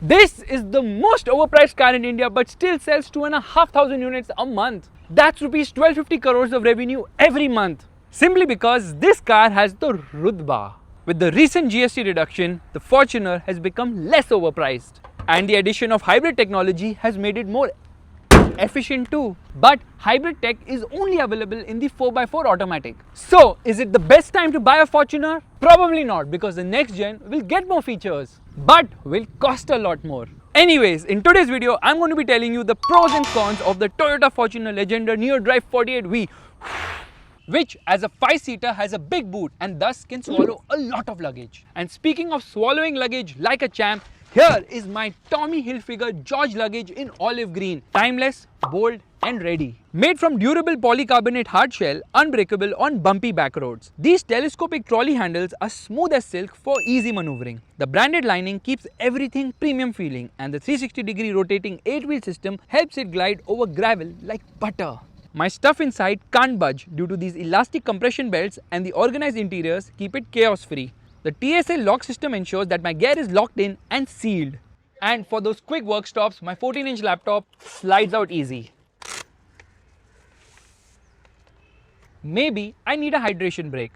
This is the most overpriced car in India but still sells 2,500 units a month. That's rupees 1250 crores of revenue every month. Simply because this car has the Rutba. With the recent GST reduction, the Fortuner has become less overpriced. And the addition of hybrid technology has made it more efficient too. But hybrid tech is only available in the 4x4 automatic. So, is it the best time to buy a Fortuner? Probably not, because the next gen will get more features, but will cost a lot more. Anyways, in today's video, I'm going to be telling you the pros and cons of the Toyota Fortuner Legender Neo Drive 48V, which as a 5-seater has a big boot and thus can swallow a lot of luggage. And speaking of swallowing luggage like a champ, here is my Tommy Hilfiger George luggage in olive green. Timeless, bold and ready. Made from durable polycarbonate hardshell, unbreakable on bumpy back roads. These telescopic trolley handles are smooth as silk for easy maneuvering. The branded lining keeps everything premium feeling, and the 360-degree rotating 8-wheel system helps it glide over gravel like butter. My stuff inside can't budge due to these elastic compression belts, and the organized interiors keep it chaos free. The TSA lock system ensures that my gear is locked in and sealed. And for those quick work stops, my 14-inch laptop slides out easy. Maybe I need a hydration break.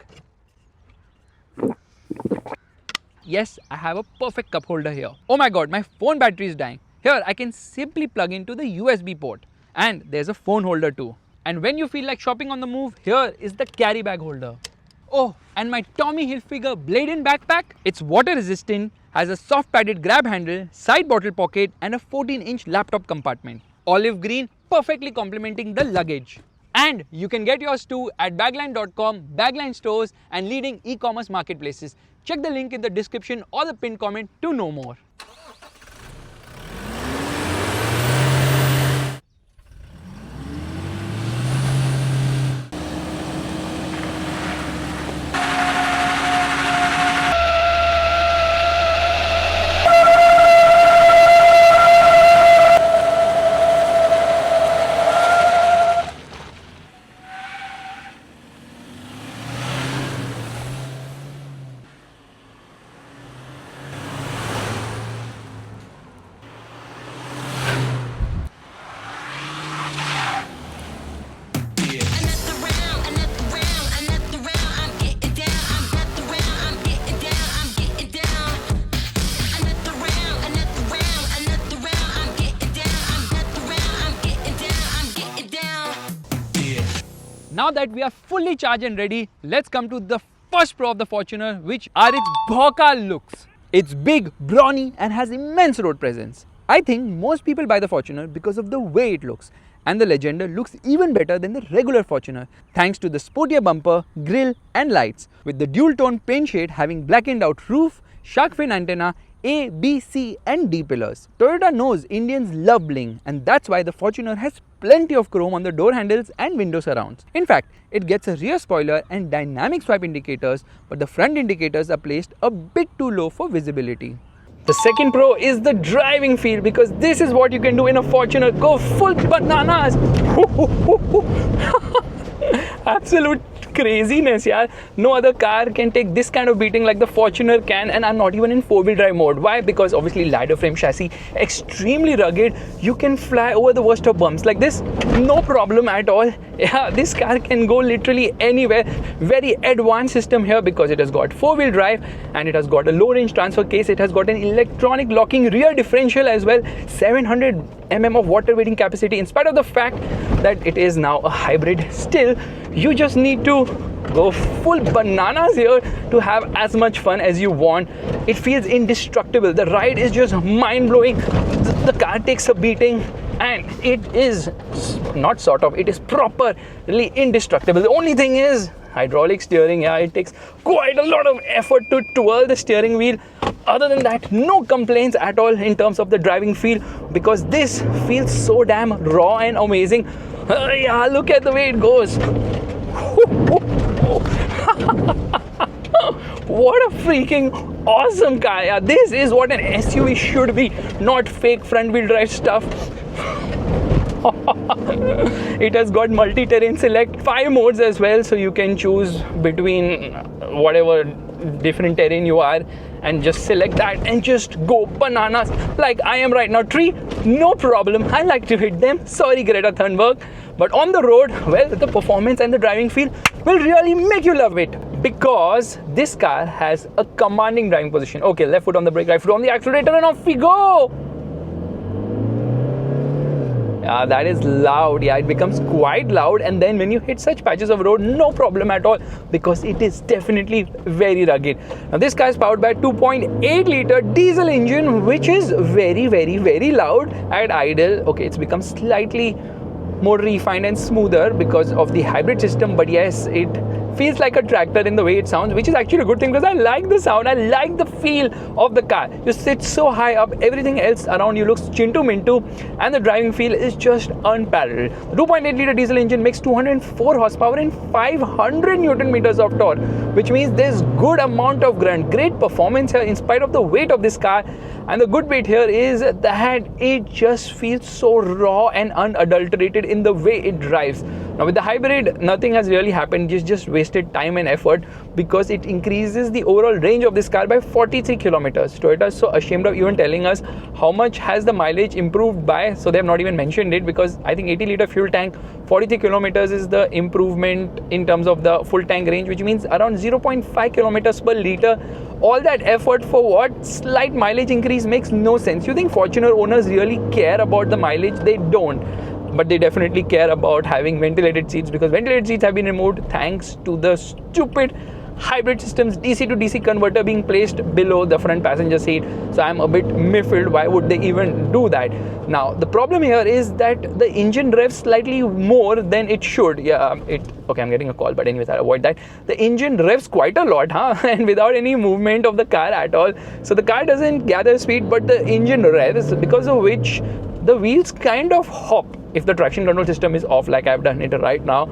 Yes, I have a perfect cup holder here. Oh my god, my phone battery is dying. Here I can simply plug into the USB port. And there's a phone holder too. And when you feel like shopping on the move, here is the carry bag holder. Oh, and my Tommy Hilfiger Blade-In backpack. It's water resistant, has a soft padded grab handle, side bottle pocket and a 14-inch laptop compartment. Olive green, perfectly complementing the luggage. And you can get yours too at bagline.com, Bagline stores and leading e-commerce marketplaces. Check the link in the description or the pinned comment to know more. Now that we are fully charged and ready, let's come to the first pro of the Fortuner, which are its bhawka looks. It's big, brawny and has immense road presence. I think most people buy the Fortuner because of the way it looks, and the Legender looks even better than the regular Fortuner thanks to the sportier bumper, grille and lights, with the dual tone paint shade having blackened out roof, shark fin antenna, A, B, C and D pillars. Toyota knows Indians love bling, and that's why the Fortuner has plenty of chrome on the door handles and window surrounds. In fact, it gets a rear spoiler and dynamic swipe indicators, but the front indicators are placed a bit too low for visibility. The second pro is the driving feel, because this is what you can do in a Fortuner. Go full bananas. Absolute craziness, yaar. No other car can take this kind of beating like the Fortuner can, and I'm not even in 4-wheel drive mode. Why? Because obviously ladder frame chassis, extremely rugged. You can fly over the worst of bumps like this, no problem at all. Yeah, this car can go literally anywhere. Very advanced system here because it has got 4-wheel drive and it has got a low range transfer case. It has got an electronic locking rear differential as well. 700 mm of water weighting capacity. In spite of the fact that it is now a hybrid, still you just need to go full bananas here to have as much fun as you want. It feels indestructible. The ride is just mind-blowing. The car takes a beating and it is not sort of, it is properly indestructible. The only thing is hydraulic steering. Yeah, it takes quite a lot of effort to twirl the steering wheel. Other than that, no complaints at all in terms of the driving feel, because this feels so damn raw and amazing. Yeah, look at the way it goes. What a freaking awesome car. Yeah, this is what an SUV should be, not fake front wheel drive stuff. It has got multi-terrain select, 5 modes as well, so you can choose between whatever different terrain you are, and just select that and just go bananas like I am right now. Tree, no problem, I like to hit them, sorry Greta Thunberg. But on the road, well, the performance and the driving feel will really make you love it, because this car has a commanding driving position. Okay, left foot on the brake, right foot on the accelerator, and off we go. Yeah, that is loud. Yeah, it becomes quite loud, and then when you hit such patches of road, no problem at all, because it is definitely very rugged. Now this car is powered by a 2.8 liter diesel engine, which is very loud at idle. Okay, it's become slightly more refined and smoother because of the hybrid system, but yes, it feels like a tractor in the way it sounds, which is actually a good thing, because I like the sound, I like the feel of the car. You sit so high up, everything else around you looks chintu mintu, and the driving feel is just unparalleled. The 2.8 liter diesel engine makes 204 horsepower and 500 newton meters of torque, which means there's good amount of grunt. Great performance here in spite of the weight of this car. And the good bit here is that it just feels so raw and unadulterated in the way it drives. Now with the hybrid, nothing has really happened, just wasted time and effort, because it increases the overall range of this car by 43 kilometers. Toyota is so ashamed of even telling us how much has the mileage improved by, so they have not even mentioned it, because I think 80 liter fuel tank, 43 kilometers is the improvement in terms of the full tank range, which means around 0.5 kilometers per liter. All that effort for what? Slight mileage increase makes no sense. You think Fortuner owners really care about the mileage? They don't. But they definitely care about having ventilated seats, because ventilated seats have been removed thanks to the stupid hybrid systems DC to DC converter being placed below the front passenger seat. So I'm a bit miffled, why would they even do that? Now the problem here is that the engine revs slightly more than it should. Okay, I'm getting a call, but anyways, I'll avoid that. The engine revs quite a lot, and without any movement of the car at all. So the car doesn't gather speed, but the engine revs, because of which the wheels kind of hop if the traction control system is off, like I've done it right now.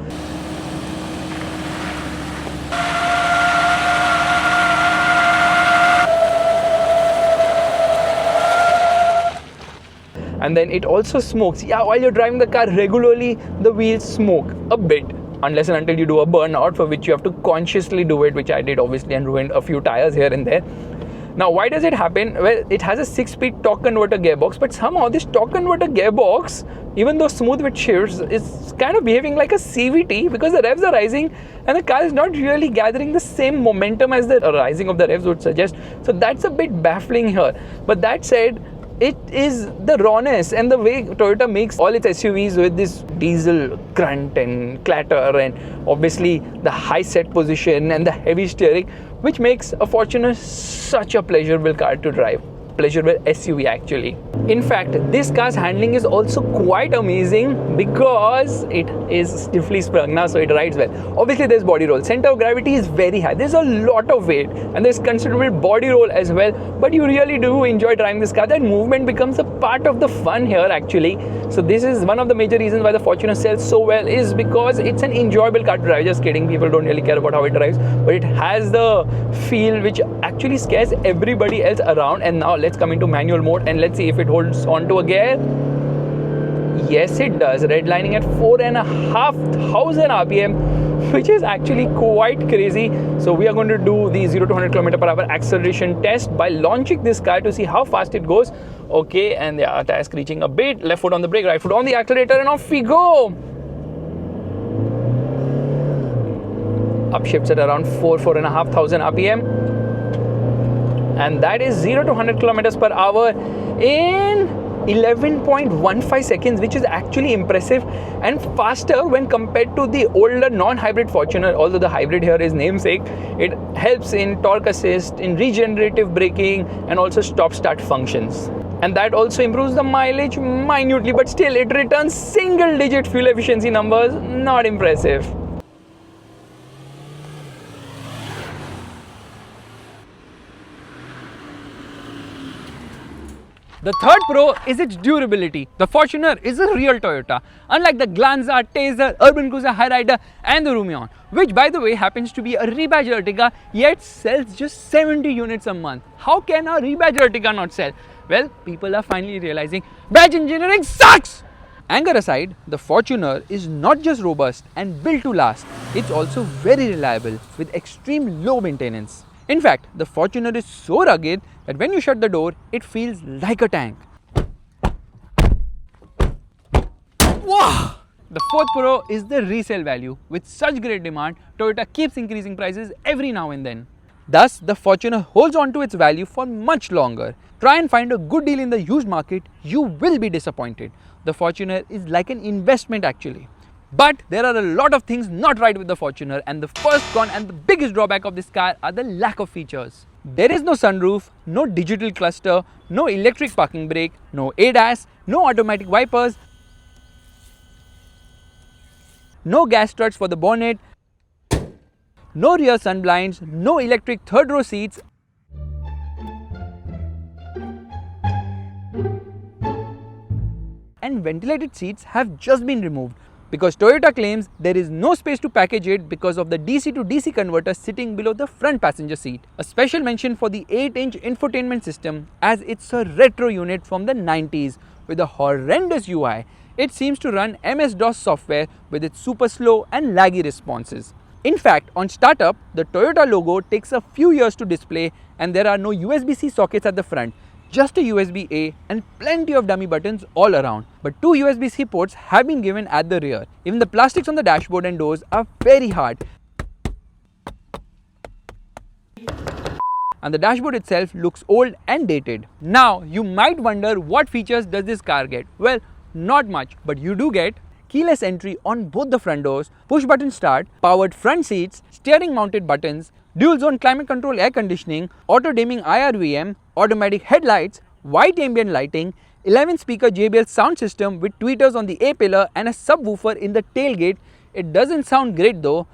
And then it also smokes. Yeah, while you're driving the car regularly, the wheels smoke a bit, unless and until you do a burnout, for which you have to consciously do it, which I did obviously, and ruined a few tires here and there. Now why does it happen? Well, it has a 6-speed torque converter gearbox, but somehow this torque converter gearbox, even though smooth with shifts, is kind of behaving like a CVT, because the revs are rising and the car is not really gathering the same momentum as the rising of the revs would suggest. So that's a bit baffling here. But that said, it is the rawness and the way Toyota makes all its SUVs with this diesel grunt and clatter, and obviously the high set position and the heavy steering, which makes a Fortuner such a pleasurable car to drive. Pleasurable SUV actually. In fact, this car's handling is also quite amazing, because it is stiffly sprung now, so it rides well. Obviously there's body roll. Center of gravity is very high. There's a lot of weight and there's considerable body roll as well, but you really do enjoy driving this car. That movement becomes a part of the fun here actually. So this is one of the major reasons why the Fortuner sells so well, is because it's an enjoyable car to drive. Just kidding, people don't really care about how it drives, but it has the feel which actually scares everybody else around. And now let's come into manual mode and let's see if it holds on to a gear. Yes, it does. Redlining at 4,500 RPM, which is actually quite crazy. So we are going to do the 0 to 100 km/h acceleration test by launching this car to see how fast it goes. Okay, and yeah, tire screeching a bit. Left foot on the brake, right foot on the accelerator, and off we go. Upshifts at around 4,500 RPM. And that is 0 to 100 km/h in 11.15 seconds, which is actually impressive and faster when compared to the older non-hybrid Fortuner. Although the hybrid here is namesake, it helps in torque assist, in regenerative braking, and also stop-start functions. And that also improves the mileage minutely, but still it returns single-digit fuel efficiency numbers. Not impressive. The third pro is its durability. The Fortuner is a real Toyota, unlike the Glanza, Taser, Urban Cruiser Hyryder and the Rumion, which by the way happens to be a rebadged Ertiga, yet sells just 70 units a month. How can a rebadged Ertiga not sell? Well, people are finally realizing badge engineering sucks! Anger aside, the Fortuner is not just robust and built to last, it's also very reliable with extreme low maintenance. In fact, the Fortuner is so rugged that when you shut the door, it feels like a tank. Wow! The 4th Pro is the resale value. With such great demand, Toyota keeps increasing prices every now and then. Thus, the Fortuner holds on to its value for much longer. Try and find a good deal in the used market, you will be disappointed. The Fortuner is like an investment actually. But there are a lot of things not right with the Fortuner, and the first con and the biggest drawback of this car are the lack of features. There is no sunroof, no digital cluster, no electric parking brake, no ADAS, no automatic wipers, no gas struts for the bonnet, no rear sun blinds, no electric third row seats, and ventilated seats have just been removed because Toyota claims there is no space to package it because of the DC to DC converter sitting below the front passenger seat. A special mention for the 8-inch infotainment system, as it's a retro unit from the 90s with a horrendous UI. It seems to run MS-DOS software with its super slow and laggy responses. In fact, on startup, the Toyota logo takes a few years to display and there are no USB-C sockets at the front, just a USB-A and plenty of dummy buttons all around. But 2 USB-C ports have been given at the rear. Even the plastics on the dashboard and doors are very hard. And the dashboard itself looks old and dated. Now, you might wonder what features does this car get? Well, not much, but you do get keyless entry on both the front doors, push button start, powered front seats, steering mounted buttons, dual zone climate control air conditioning, auto dimming IRVM, automatic headlights, white ambient lighting, 11 speaker JBL sound system with tweeters on the A-pillar and a subwoofer in the tailgate. It doesn't sound great though.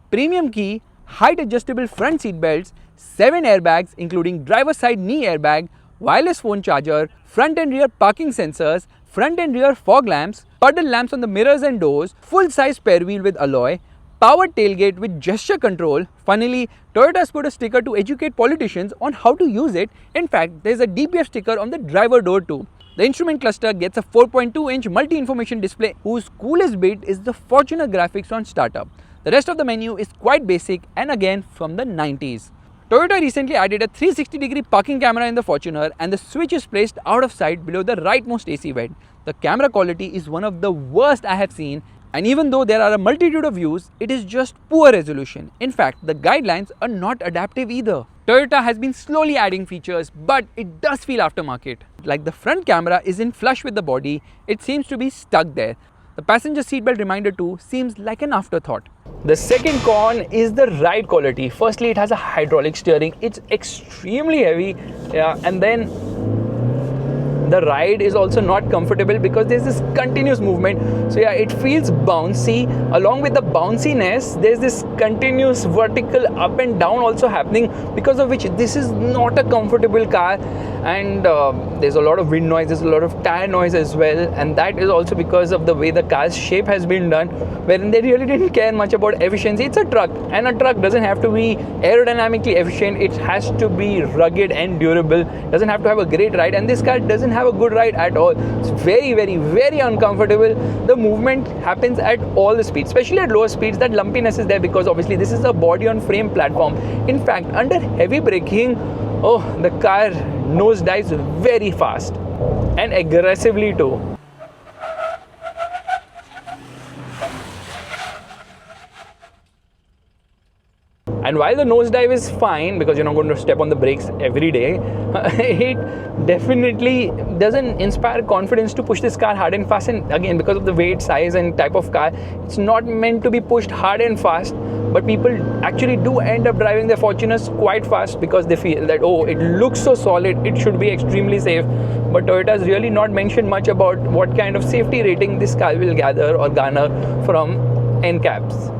Premium key, height adjustable front seat belts, 7 airbags including driver side knee airbag, wireless phone charger, front and rear parking sensors, front and rear fog lamps, puddle lamps on the mirrors and doors, full size spare wheel with alloy, powered tailgate with gesture control. Funnily, Toyota has put a sticker to educate politicians on how to use it. In fact, there is a DPF sticker on the driver door too. The instrument cluster gets a 4.2-inch multi-information display whose coolest bit is the Fortuner graphics on startup. The rest of the menu is quite basic and again from the 90s. Toyota recently added a 360-degree parking camera in the Fortuner and the switch is placed out of sight below the rightmost AC vent. The camera quality is one of the worst I have seen, and even though there are a multitude of views, it is just poor resolution. In fact, the guidelines are not adaptive either. Toyota has been slowly adding features, but it does feel aftermarket. Like the front camera isn't flush with the body, it seems to be stuck there. The passenger seatbelt reminder too seems like an afterthought. The second con is the ride quality. Firstly, it has a hydraulic steering. It's extremely heavy, and then the ride is also not comfortable because there's this continuous movement. So yeah, it feels bouncy. Along with the bounciness, there's this continuous vertical up and down also happening, because of which this is not a comfortable car. And there's a lot of wind noise, there's a lot of tire noise as well, and that is also because of the way the car's shape has been done, wherein they really didn't care much about efficiency. It's a truck, and a truck doesn't have to be aerodynamically efficient, it has to be rugged and durable. It doesn't have to have a great ride, and this car doesn't have a good ride at all. It's very, very, very uncomfortable. The movement happens at all the speeds, especially at lower speeds. That lumpiness is there because obviously this is a body on frame platform. In fact, under heavy braking, the car nosedives very fast and aggressively too. And while the nosedive is fine because you're not going to step on the brakes every day, it definitely doesn't inspire confidence to push this car hard and fast. And again, because of the weight, size and type of car, it's not meant to be pushed hard and fast. But people actually do end up driving their Fortuners quite fast because they feel that, it looks so solid, it should be extremely safe. But Toyota has really not mentioned much about what kind of safety rating this car will gather or garner from NCAPs.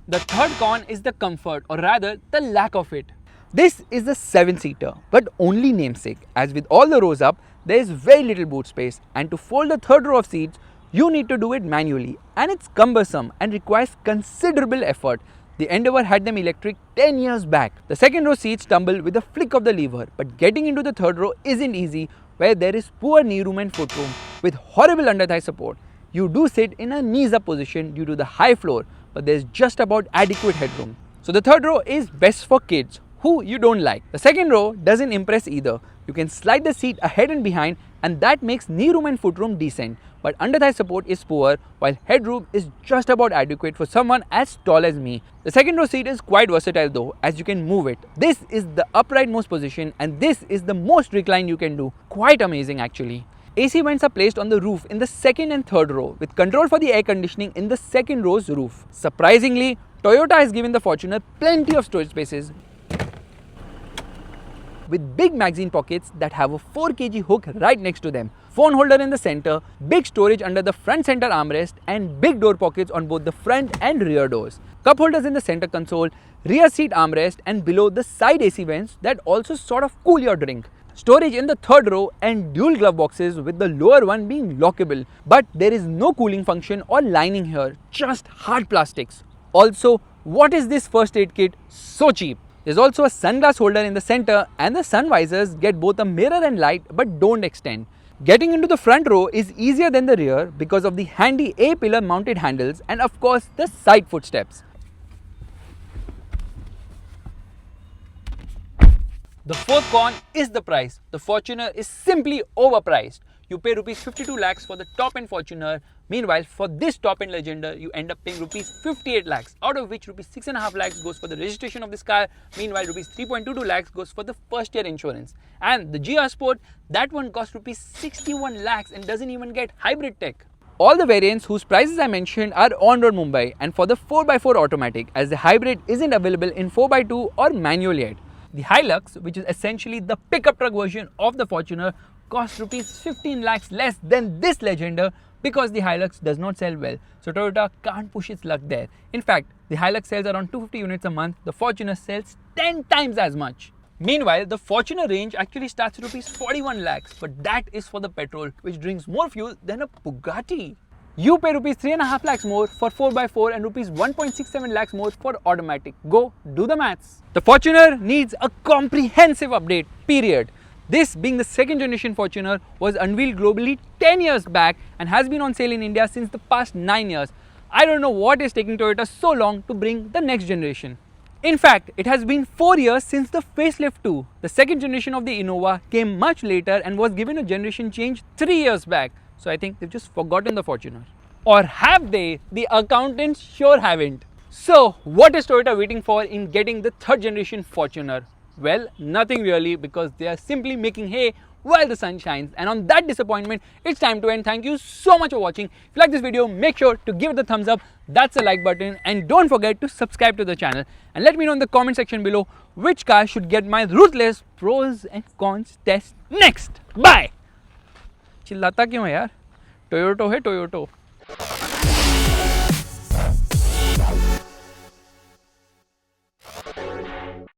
The third con is the comfort, or rather the lack of it. This is a 7-seater, but only namesake, as with all the rows up, there is very little boot space, and to fold the third row of seats, you need to do it manually, and it's cumbersome and requires considerable effort. The Endeavour had them electric 10 years back. The second row seats tumble with a flick of the lever, but getting into the third row isn't easy where there is poor knee room and foot room with horrible under thigh support. You do sit in a knees up position due to the high floor, but there's just about adequate headroom. So the third row is best for kids who you don't like. The second row doesn't impress either. You can slide the seat ahead and behind, and that makes knee room and foot room decent, but under thigh support is poor while headroom is just about adequate for someone as tall as me. The second row seat is quite versatile though, as you can move it. This is the uprightmost position and this is the most recline you can do. Quite amazing actually. AC vents are placed on the roof in the second and third row with control for the air conditioning in the second row's roof. Surprisingly, Toyota has given the Fortuner plenty of storage spaces with big magazine pockets that have a 4 kg hook right next to them, phone holder in the center, big storage under the front center armrest and big door pockets on both the front and rear doors, cup holders in the center console, rear seat armrest and below the side AC vents that also sort of cool your drink. Storage in the third row and dual glove boxes with the lower one being lockable, but there is no cooling function or lining here, just hard plastics. Also, what is this first aid kit so cheap? There's also a sunglass holder in the center and the sun visors get both a mirror and light but don't extend. Getting into the front row is easier than the rear because of the handy A-pillar mounted handles and of course the side footsteps. The fourth con is the price. The Fortuner is simply overpriced. You pay rupees 52 lakhs for the top-end Fortuner. Meanwhile, for this top-end Legender, you end up paying rupees 58 lakhs, out of which rupees 6.5 lakhs goes for the registration of this car. Meanwhile, rupees 3.22 lakhs goes for the first-year insurance. And the GR Sport, that one costs rupees 61 lakhs and doesn't even get hybrid tech. All the variants whose prices I mentioned are on-road Mumbai and for the 4x4 automatic, as the hybrid isn't available in 4x2 or manual yet. The Hilux, which is essentially the pickup truck version of the Fortuner, costs rupees 15 lakhs less than this Legender because the Hilux does not sell well. So Toyota can't push its luck there. In fact, the Hilux sells around 250 units a month. The Fortuner sells 10 times as much. Meanwhile, the Fortuner range actually starts at rupees 41 lakhs, but that is for the petrol, which drinks more fuel than a Bugatti. You pay rupees 3.5 lakhs more for 4x4 and rupees 1.67 lakhs more for automatic. Go do the maths. The Fortuner needs a comprehensive update, period. This, being the second generation Fortuner, was unveiled globally 10 years back and has been on sale in India since the past 9 years. I don't know what is taking Toyota so long to bring the next generation. In fact, it has been 4 years since the facelift too. The second generation of the Innova came much later and was given a generation change 3 years back. So I think they've just forgotten the Fortuner. Or have they? The accountants sure haven't. So what is Toyota waiting for in getting the third generation Fortuner? Well, nothing really, because they are simply making hay while the sun shines. And on that disappointment, it's time to end. Thank you so much for watching. If you like this video, make sure to give it the thumbs up. That's the like button. And don't forget to subscribe to the channel. And let me know in the comment section below which car should get my ruthless pros and cons test next. Bye! चिल्लाता क्यों है यार? Toyota है Toyota.